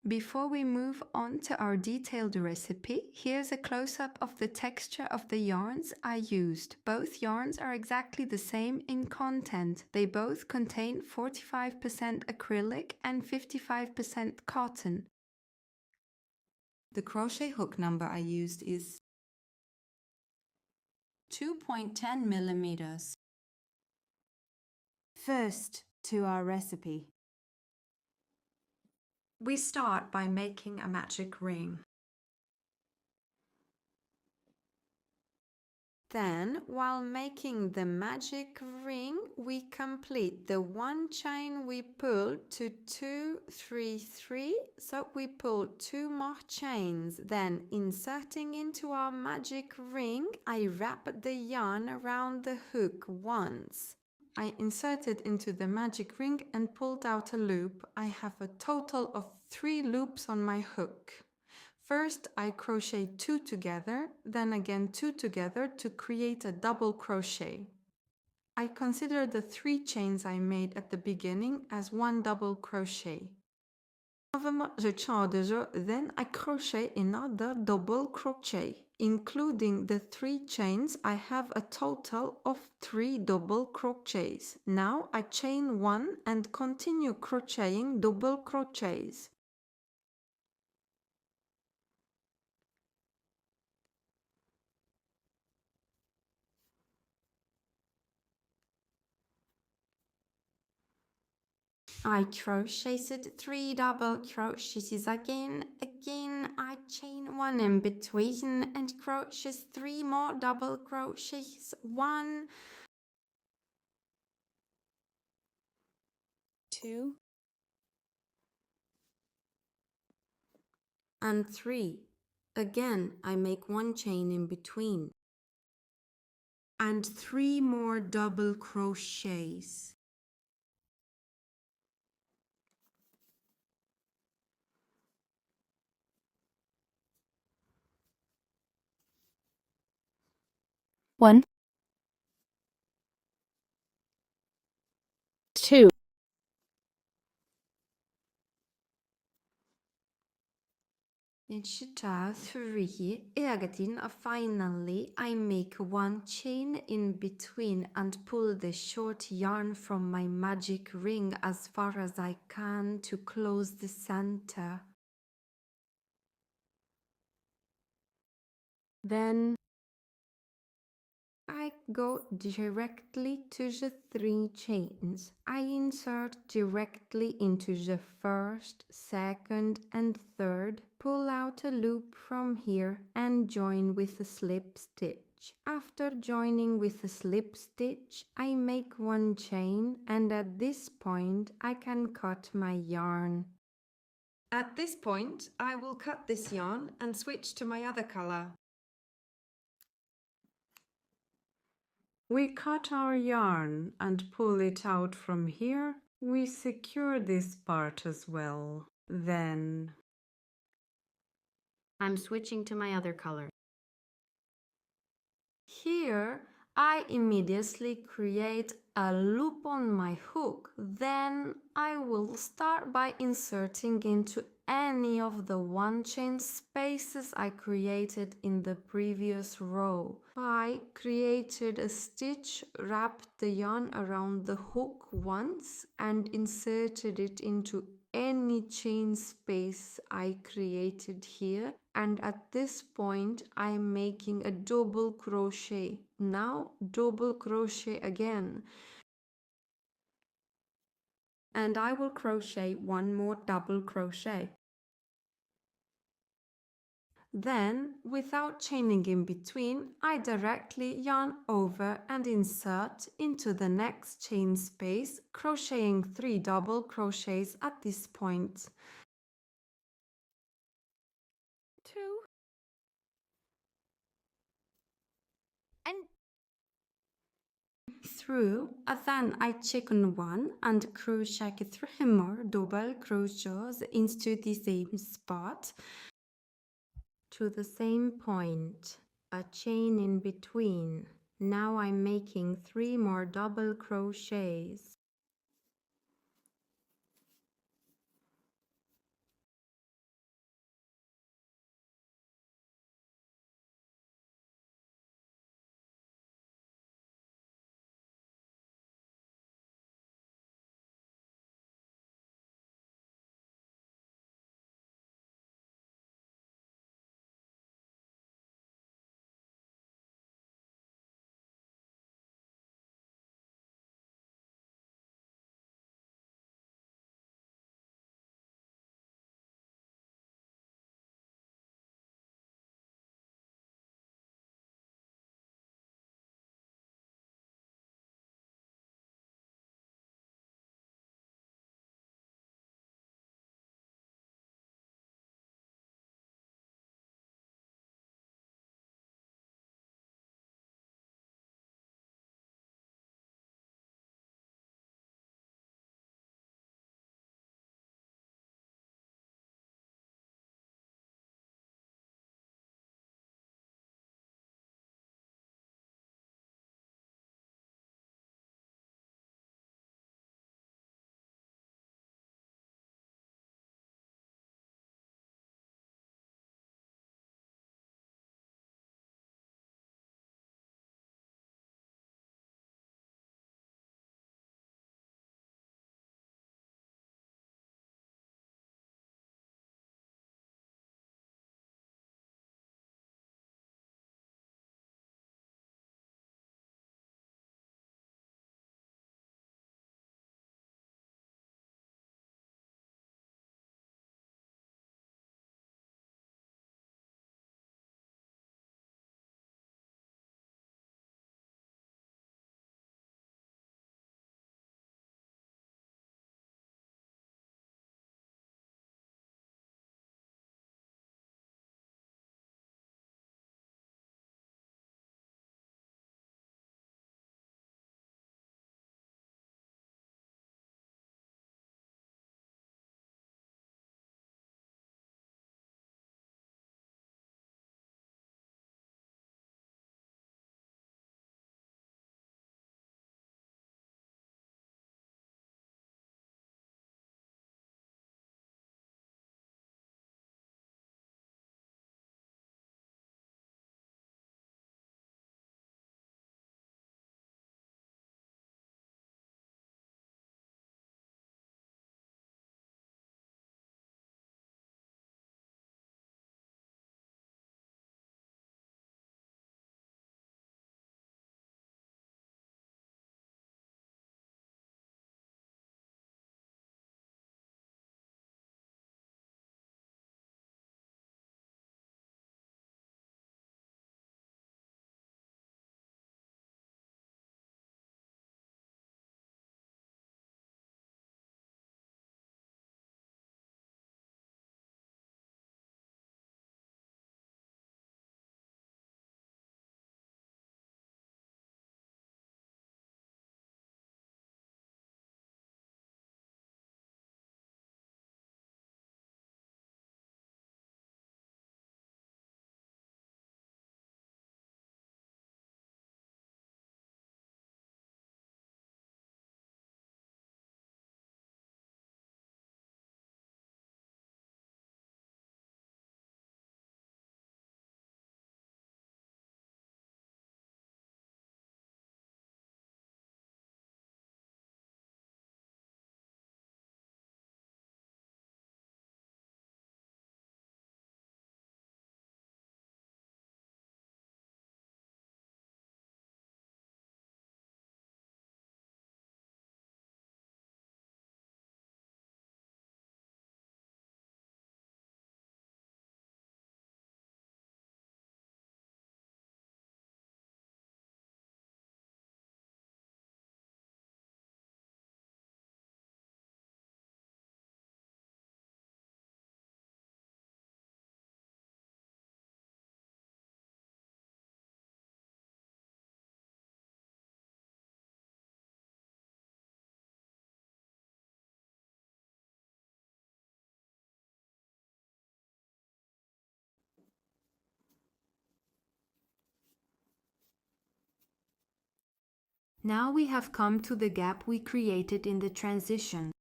Before we move on to our detailed recipe, here's a close-up of the texture of the yarns I used. Both yarns are exactly the same in content. They both contain 45% acrylic and 55% cotton. The crochet hook number I used is 2.10 millimeters. First, to our recipe. We start by making a magic ring. Then, while making the magic ring, we complete the one chain we pulled to 2, 3, 3. So we pull 2 more chains. Then, inserting into our magic ring, I wrap the yarn around the hook once. I inserted into the magic ring and pulled out a loop. I have a total of 3 loops on my hook. First, I crochet 2 together, then again 2 together to create a double crochet. I consider the 3 chains I made at the beginning as one double crochet. Then I crochet another double crochet. Including the 3 chains, I have a total of 3 double crochets. Now I chain 1 and continue crocheting double crochets. I crocheted 3 double crochets again, I chain 1 in between and crochet 3 more double crochets, 1, 2 and 3. Again, I make 1 chain in between and 3 more double crochets. One, 2, It's 3, again, finally I make 1 chain in between and pull the short yarn from my magic ring as far as I can to close the center. Then I go directly to the 3 chains. I insert directly into the first, second and third, pull out a loop from here and join with a slip stitch. After joining with a slip stitch, I make 1 chain and at this point I can cut my yarn. At this point, I will cut this yarn and switch to my other color. We cut our yarn and pull it out from here. We secure this part as well. Then I'm switching to my other color. here I immediately create a loop on my hook. Then I will start by inserting into any of the 1 chain spaces I created in the previous row. I created a stitch, wrapped the yarn around the hook once and inserted it into any chain space I created here, and at this point I'm making a double crochet. Now double crochet again, and I will crochet 1 more double crochet. Then, without chaining in between, I directly yarn over and insert into the next chain space, crocheting 3 double crochets at this point. 2 And through, then I chain 1 and crochet 3 more double crochets into the same spot to the same point, a chain in between. Now I'm making 3 more double crochets. Now we have come to the gap we created in the transition.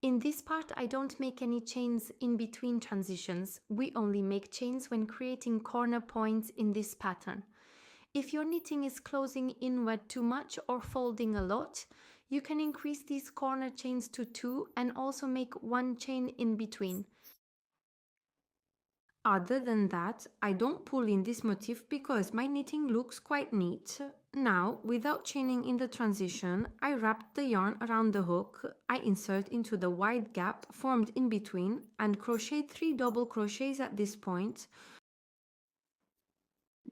In this part, I don't make any chains in between transitions. We only make chains when creating corner points in this pattern. If your knitting is closing inward too much or folding a lot, you can increase these corner chains to 2 and also make 1 chain in between. Other than that, I don't pull in this motif because my knitting looks quite neat. Now, without chaining in the transition, I wrap the yarn around the hook, I insert into the wide gap formed in between and crochet 3 double crochets at this point.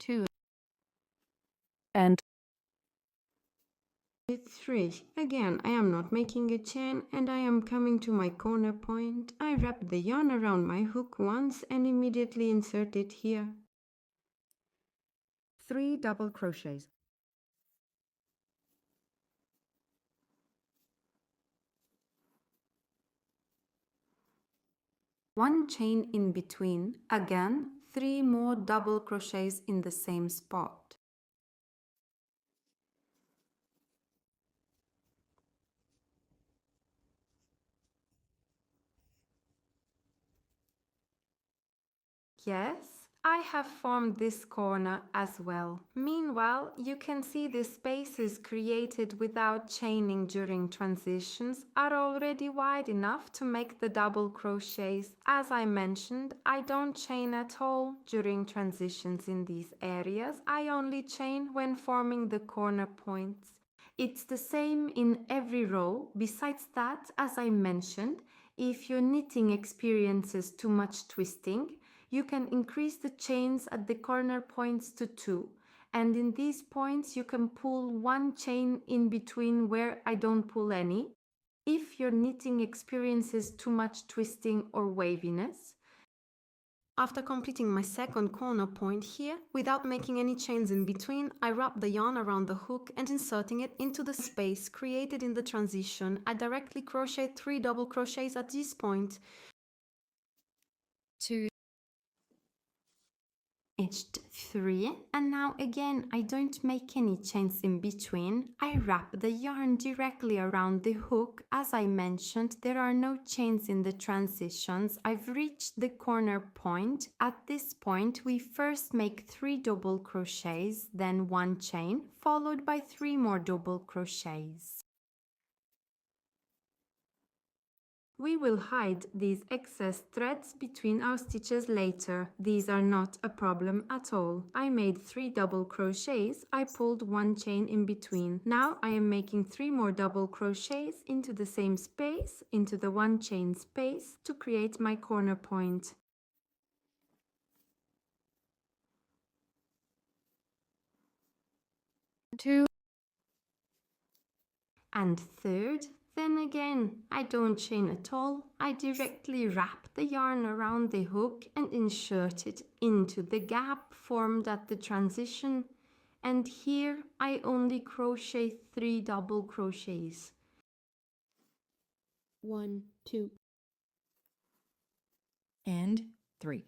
2 and 3. Again, I am not making a chain and I am coming to my corner point. I wrap the yarn around my hook once and immediately insert it here. 3 double crochets. One chain in between, again 3 more double crochets in the same spot. Yes, I have formed this corner as well. Meanwhile, you can see the spaces created without chaining during transitions are already wide enough to make the double crochets. As I mentioned, I don't chain at all during transitions in these areas. I only chain when forming the corner points. It's the same in every row. Besides that, as I mentioned, if your knitting experiences too much twisting, you can increase the chains at the corner points to 2, and in these points you can pull 1 chain in between where I don't pull any. If your knitting experiences too much twisting or waviness. After completing my second corner point here, without making any chains in between, I wrap the yarn around the hook and inserting it into the space created in the transition, I directly crochet 3 double crochets at this point. 2 Edged 3, and now again I don't make any chains in between. I wrap the yarn directly around the hook. As I mentioned, there are no chains in the transitions. I've reached the corner point. At this point we first make 3 double crochets, then 1 chain, followed by 3 more double crochets. We will hide these excess threads between our stitches later. These are not a problem at all. I made 3 double crochets. I pulled 1 chain in between. Now I am making 3 more double crochets into the same space, into the 1 chain space, to create my corner point. Two And third, then again, I don't chain at all. I directly wrap the yarn around the hook and insert it into the gap formed at the transition. And here I only crochet 3 double crochets. 1 2 and 3.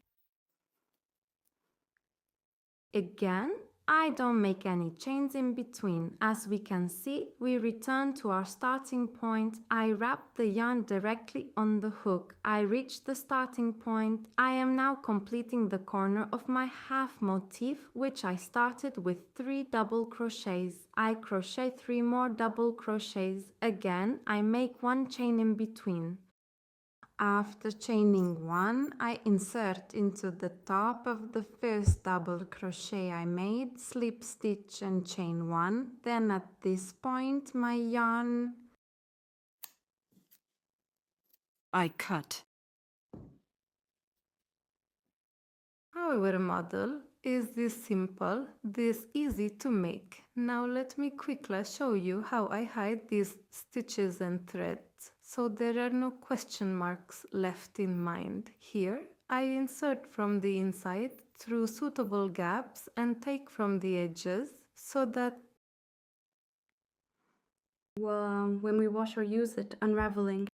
Again, I don't make any chains in between. As we can see, we return to our starting point. I wrap the yarn directly on the hook. I reach the starting point. I am now completing the corner of my half motif, which I started with 3 double crochets. I crochet 3 more double crochets. Again, I make 1 chain in between. After chaining 1, I insert into the top of the first double crochet I made, slip stitch and chain 1. Then at this point my yarn I cut. Our model is this simple, this easy to make. Now let me quickly show you how I hide these stitches and threads, so there are no question marks left in mind. Here I insert from the inside through suitable gaps and take from the edges so that when we wash or use it, unraveling.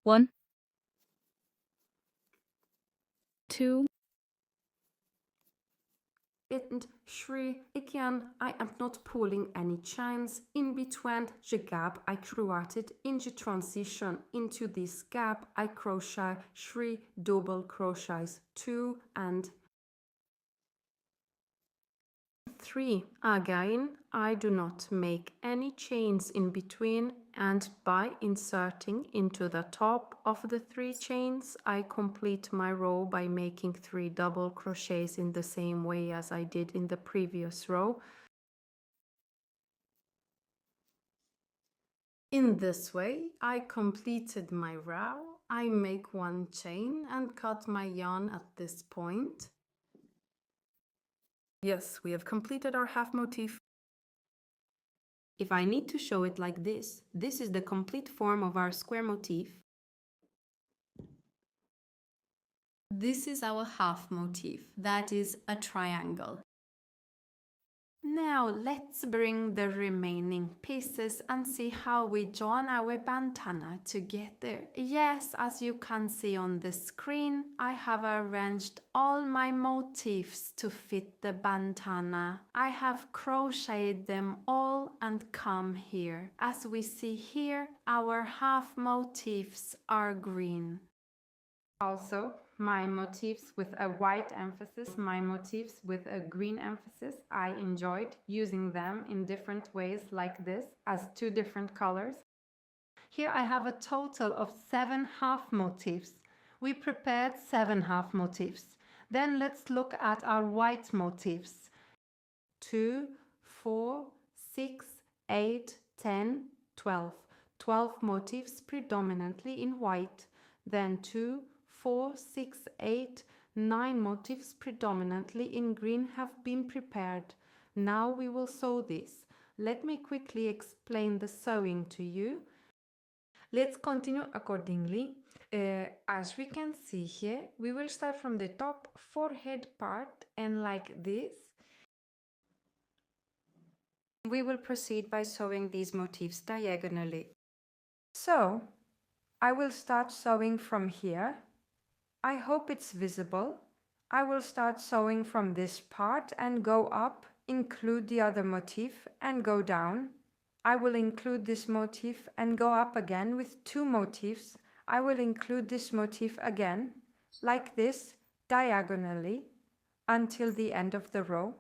1, 2, And 3, again, I am not pulling any chains. In between the gap I created in the transition into this gap, I crochet 3 double crochets, 2 and 3. Again, I do not make any chains in between, and by inserting into the top of the 3 chains, I complete my row by making 3 double crochets in the same way as I did in the previous row. In this way, I completed my row. I make 1 chain and cut my yarn at this point. Yes, we have completed our half motif. If I need to show it like this is the complete form of our square motif. This is our half motif, that is a triangle. Now let's bring the remaining pieces and see how we join our bandana together. Yes, as you can see on the screen, I have arranged all my motifs to fit the bandana. I have crocheted them all and come here. As we see here, our half motifs are green. Also, my motifs with a white emphasis, my motifs with a green emphasis, I enjoyed using them in different ways like this as 2 different colors. Here I have a total of 7 half motifs. We prepared 7 half motifs. Then let's look at our white motifs. 2, 4, 6, 8, 10, 12. 12 motifs predominantly in white. Then 2, 4, 6, 8, 9 motifs predominantly in green have been prepared. Now we will sew this. Let me quickly explain the sewing to you. Let's continue accordingly. As we can see here, we will start from the top forehead part and like this. We will proceed by sewing these motifs diagonally. So, I will start sewing from here. I hope it's visible. I will start sewing from this part and go up, include the other motif and go down. I will include this motif and go up again with 2 motifs. I will include this motif again, like this, diagonally, until the end of the row.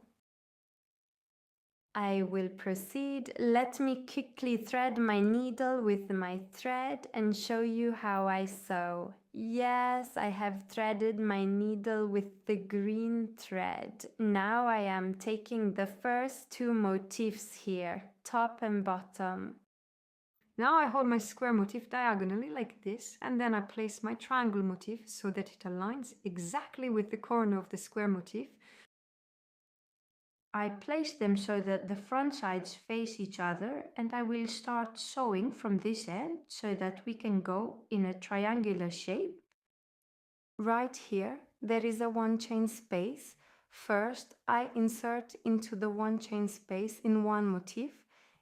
I will proceed. Let me quickly thread my needle with my thread and show you how I sew. Yes, I have threaded my needle with the green thread. Now I am taking the first 2 motifs here, top and bottom. Now I hold my square motif diagonally like this, and then I place my triangle motif so that it aligns exactly with the corner of the square motif. I place them so that the front sides face each other, and I will start sewing from this end so that we can go in a triangular shape. Right here, there is a 1 chain space. First, I insert into the 1 chain space in 1 motif.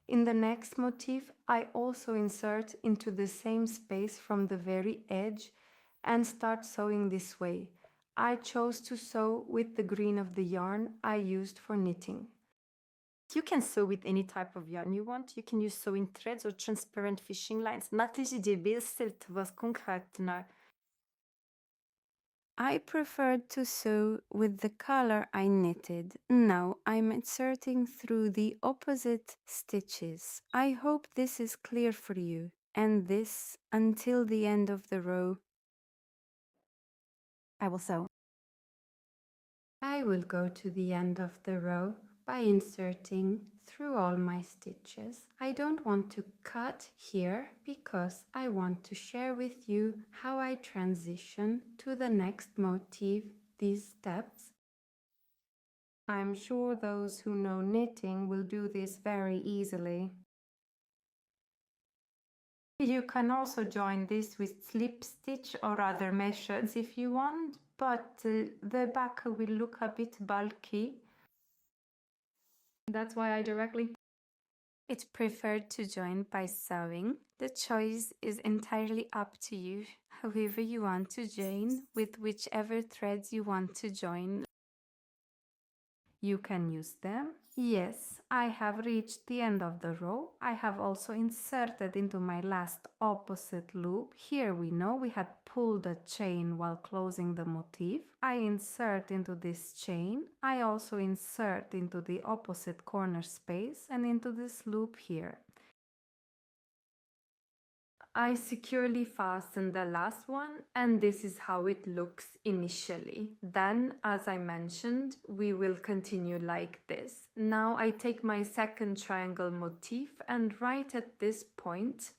In the next motif, I also insert into the same space from the very edge and start sewing this way. I chose to sew with the green of the yarn I used for knitting. You can sew with any type of yarn you want. You can use sewing threads or transparent fishing lines. I preferred to sew with the color I knitted. Now I'm inserting through the opposite stitches. I hope this is clear for you. And this until the end of the row. I will sew. I will go to the end of the row by inserting through all my stitches. I don't want to cut here because I want to share with you how I transition to the next motif, these steps. I'm sure those who know knitting will do this very easily. You can also join this with slip stitch or other methods if you want, but the back will look a bit bulky. That's why I directly It's preferred to join by sewing. The choice is entirely up to you, however you want to join, with whichever threads you want to join. You can use them. Yes, I have reached the end of the row. I have also inserted into my last opposite loop. Here we know we had pulled a chain while closing the motif. I insert into this chain. I also insert into the opposite corner space and into this loop here. I securely fasten the last one, and this is how it looks initially. Then, as I mentioned, we will continue like this. Now I take my second triangle motif, and right at this point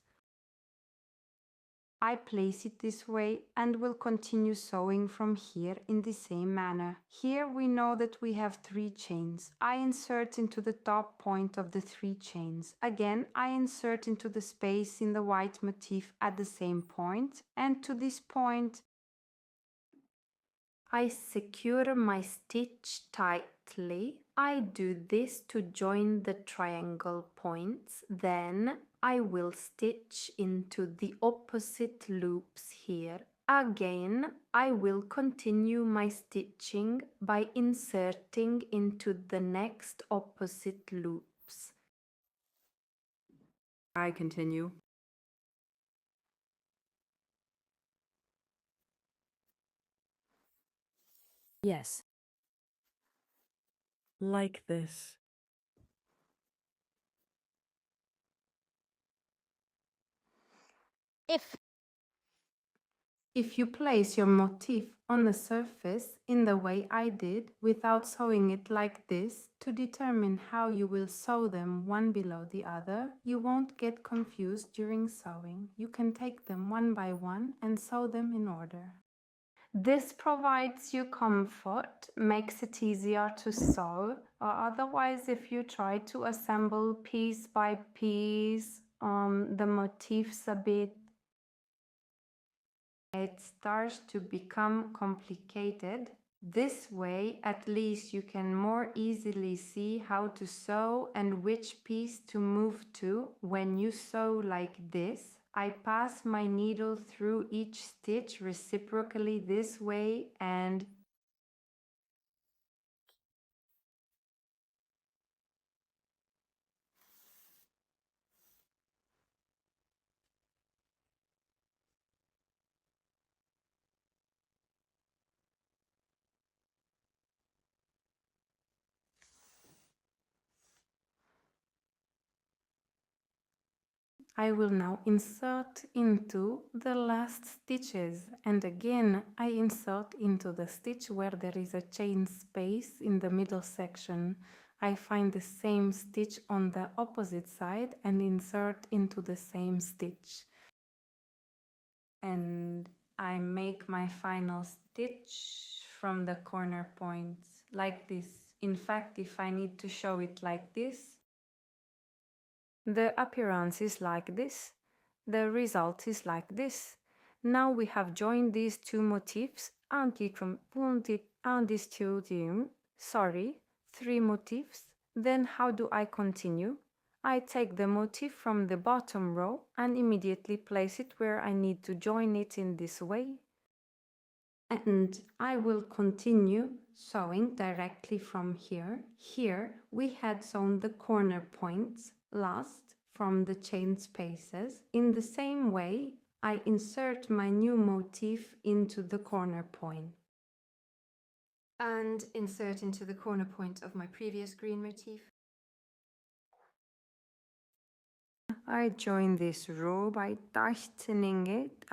I place it this way and will continue sewing from here in the same manner. Here we know that we have 3 chains. I insert into the top point of the 3 chains. Again, I insert into the space in the white motif at the same point, and to this point I secure my stitch tightly. I do this to join the triangle points. Then I will stitch into the opposite loops here. Again, I will continue my stitching by inserting into the next opposite loops. I continue. Yes. Like this. If you place your motif on the surface in the way I did, without sewing it like this, to determine how you will sew them one below the other, you won't get confused during sewing. You can take them one by one and sew them in order. This provides you comfort, makes it easier to sew, or otherwise if you try to assemble piece by piece the motifs a bit, it starts to become complicated. This way, at least you can more easily see how to sew and which piece to move to. When you sew like this, I pass my needle through each stitch reciprocally this way, and I will now insert into the last stitches, and again I insert into the stitch where there is a chain space in the middle section. I find the same stitch on the opposite side and insert into the same stitch. And I make my final stitch from the corner points like this. In fact, if I need to show it like this, the appearance is like this, the result is like this. Now we have joined these two motifs, three motifs. Then how do I continue? I take the motif from the bottom row and immediately place it where I need to join it in this way. And I will continue sewing directly from here. Here we had sewn the corner points last from the chain spaces. In the same way, I insert my new motif into the corner point. And insert into the corner point of my previous green motif. I join this row by tightening it.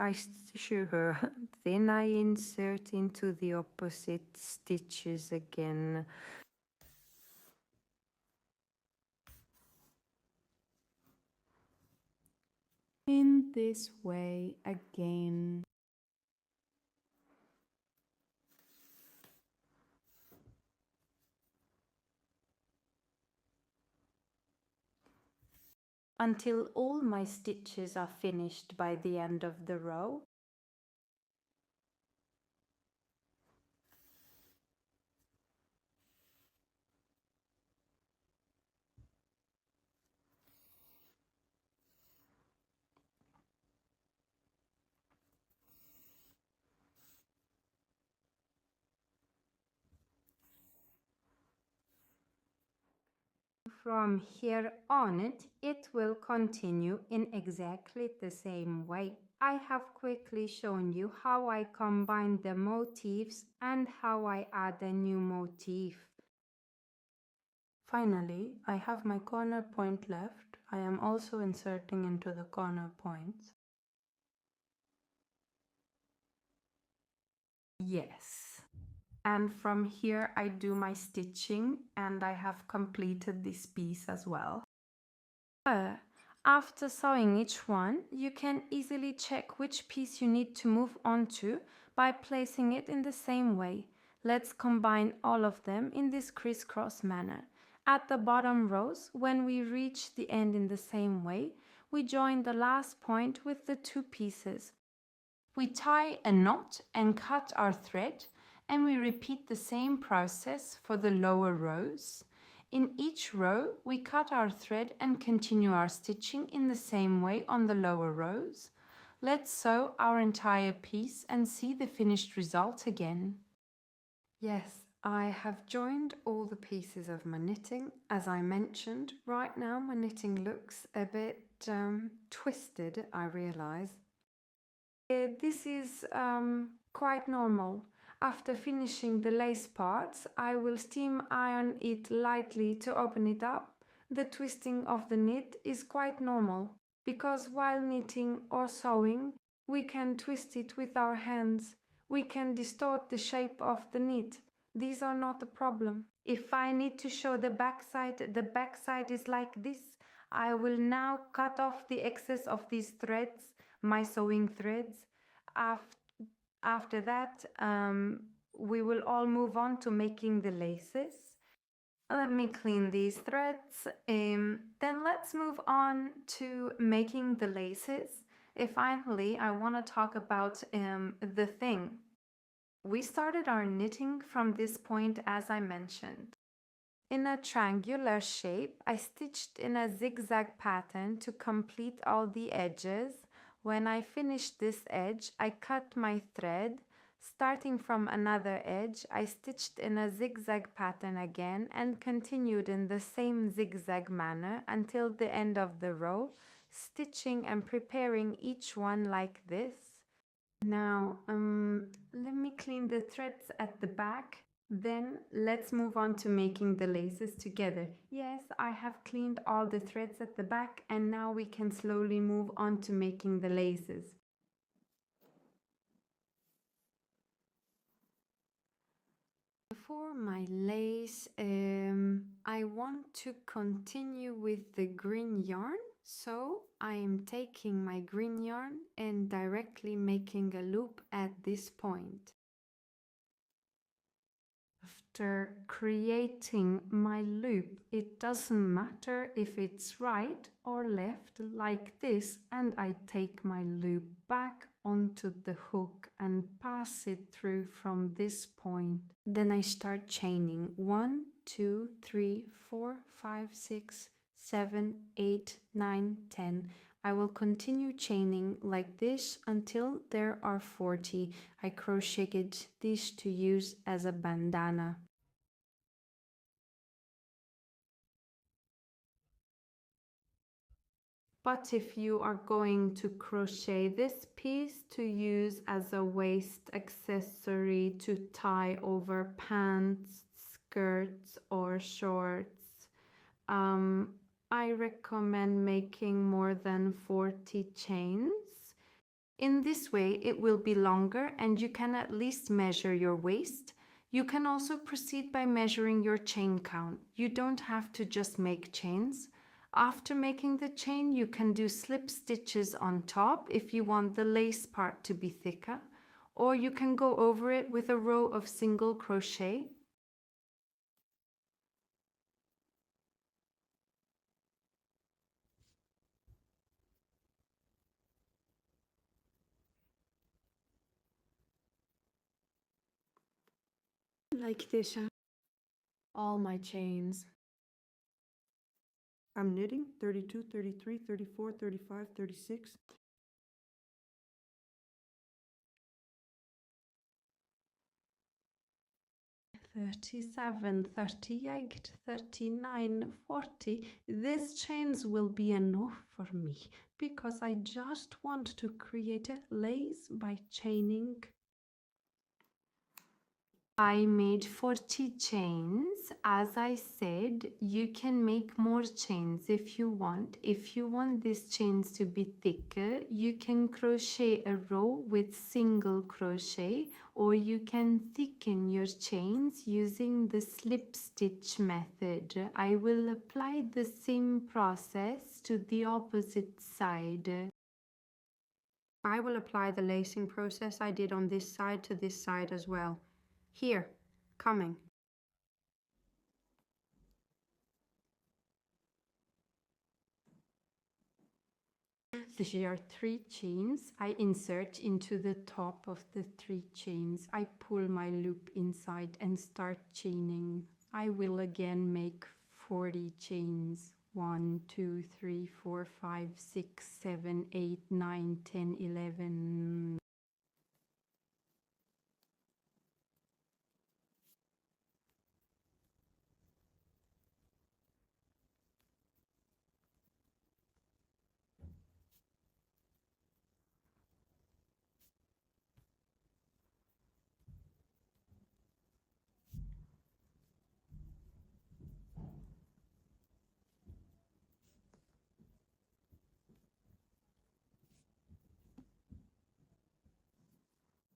Then I insert into the opposite stitches again. In this way again. Until all my stitches are finished by the end of the row. From here on, it will continue in exactly the same way. I have quickly shown you how I combine the motifs and how I add a new motif. Finally, I have my corner point left. I am also inserting into the corner points. Yes. And from here I do my stitching and I have completed this piece as well. After sewing each one, you can easily check which piece you need to move on to by placing it in the same way. Let's combine all of them in this crisscross manner. At the bottom rows, when we reach the end in the same way, we join the last point with the two pieces. We tie a knot and cut our thread, and we repeat the same process for the lower rows. In each row, we cut our thread and continue our stitching in the same way on the lower rows. Let's sew our entire piece and see the finished result again. Yes, I have joined all the pieces of my knitting. As I mentioned, right now my knitting looks a bit twisted, I realize. This is quite normal. After finishing the lace parts, I will steam iron it lightly to open it up. The twisting of the knit is quite normal, because while knitting or sewing, we can twist it with our hands. We can distort the shape of the knit. These are not a problem. If I need to show the back side is like this. I will now cut off the excess of these threads, my sewing threads. After that, we will all move on to making the laces. Let me clean these threads. Then let's move on to making the laces. Finally, I want to talk about the thing. We started our knitting from this point, as I mentioned. In a triangular shape, I stitched in a zigzag pattern to complete all the edges. When I finished this edge, I cut my thread. Starting from another edge, I stitched in a zigzag pattern again and continued in the same zigzag manner until the end of the row, stitching and preparing each one like this. Now, let me clean the threads at the back. Then let's move on to making the laces together. Yes, I have cleaned all the threads at the back, and now we can slowly move on to making the laces. For my lace, I want to continue with the green yarn, so I am taking my green yarn and directly making a loop at this point. After creating my loop, it doesn't matter if it's right or left like this, and I take my loop back onto the hook and pass it through from this point. Then I start chaining 1, 2, 3, 4, 5, 6, 7, 8, 9, 10. I will continue chaining like this until there are 40. I crocheted this to use as a bandana. But if you are going to crochet this piece to use as a waist accessory to tie over pants, skirts or shorts, I recommend making more than 40 chains. In this way, it will be longer and you can at least measure your waist. You can also proceed by measuring your chain count. You don't have to just make chains. After making the chain, you can do slip stitches on top if you want the lace part to be thicker, or you can go over it with a row of single crochet. Like this, all my chains. I'm knitting 32, 33, 34, 35, 36. 37, 38, 39, 40. These chains will be enough for me because I just want to create a lace by chaining. I made 40 chains. As I said, you can make more chains if you want. If you want these chains to be thicker, you can crochet a row with single crochet, or you can thicken your chains using the slip stitch method. I will apply the same process to the opposite side. I will apply the lacing process I did on this side to this side as well. Here, coming. There are 3 chains. I insert into the top of the 3 chains. I pull my loop inside and start chaining. I will again make 40 chains. 1, 2, 3, 4, 5, 6, 7, 8, 9, 10, 11.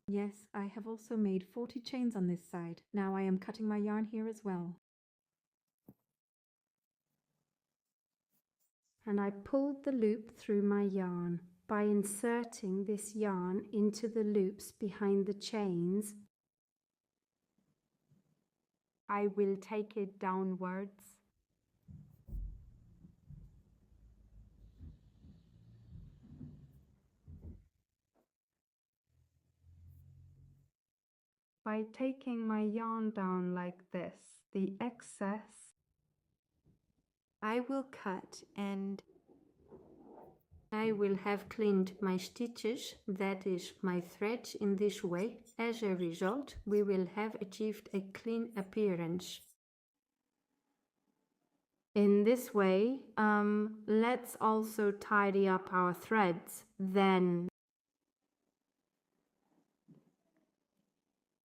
Yes, I have also made 40 chains on this side. Now I am cutting my yarn here as well. And I pulled the loop through my yarn. By inserting this yarn into the loops behind the chains, I will take it downwards. By taking my yarn down like this, the excess I will cut, and I will have cleaned my stitches, that is my threads, in this way. As a result, we will have achieved a clean appearance. In this way, let's also tidy up our threads. Then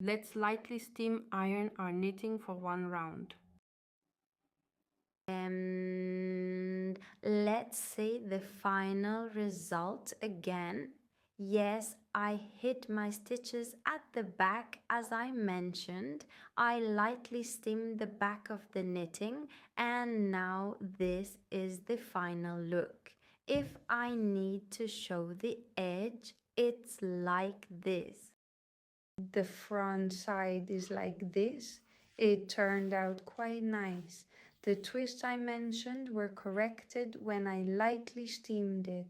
let's lightly steam iron our knitting for 1 round. And let's see the final result again. Yes, I hid my stitches at the back as I mentioned. I lightly steamed the back of the knitting, and now this is the final look. If I need to show the edge, it's like this. The front side is like this. It turned out quite nice. The twists I mentioned were corrected when I lightly steamed it.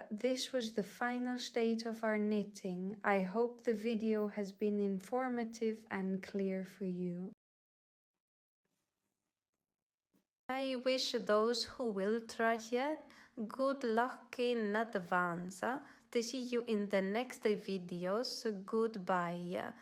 This was the final state of our knitting. I hope the video has been informative and clear for you. I wish those who will try it good luck in advance. To see you in the next videos. Goodbye.